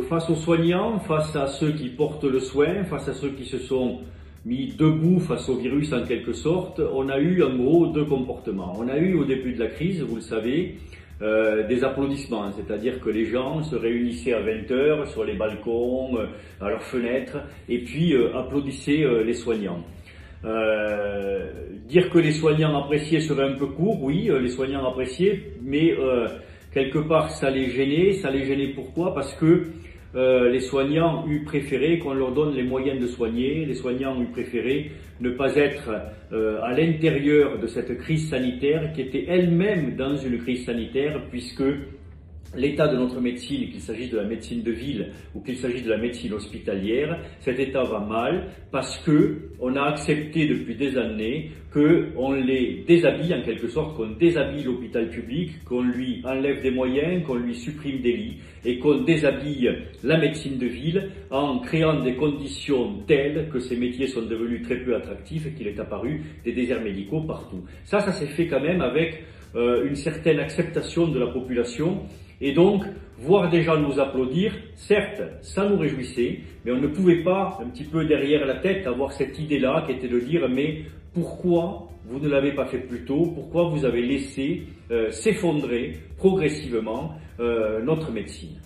face aux soignants, face à ceux qui portent le soin, face à ceux qui se sont mis debout face au virus en quelque sorte, on a eu en gros deux comportements. On a eu au début de la crise, vous le savez, des applaudissements, c'est-à-dire que les gens se réunissaient à 20 h sur les balcons, à leurs fenêtres, et puis applaudissaient les soignants. Dire que les soignants appréciaient serait un peu court, oui, les soignants appréciaient, mais quelque part ça les gênait. Ça les gênait pourquoi? Parce que les soignants eût préféré qu'on leur donne les moyens de soigner, les soignants eût préféré ne pas être à l'intérieur de cette crise sanitaire qui était elle-même dans une crise sanitaire, puisque l'état de notre médecine, qu'il s'agisse de la médecine de ville ou qu'il s'agisse de la médecine hospitalière, cet état va mal parce que on a accepté depuis des années qu'on les déshabille en quelque sorte, qu'on déshabille l'hôpital public, qu'on lui enlève des moyens, qu'on lui supprime des lits et qu'on déshabille la médecine de ville en créant des conditions telles que ces métiers sont devenus très peu attractifs et qu'il est apparu des déserts médicaux partout. Ça s'est fait quand même avec une certaine acceptation de la population. Et donc, voir des gens nous applaudir, certes, ça nous réjouissait, mais on ne pouvait pas, un petit peu derrière la tête, avoir cette idée-là qui était de dire « mais pourquoi vous ne l'avez pas fait plus tôt? Pourquoi vous avez laissé s'effondrer progressivement notre médecine ?»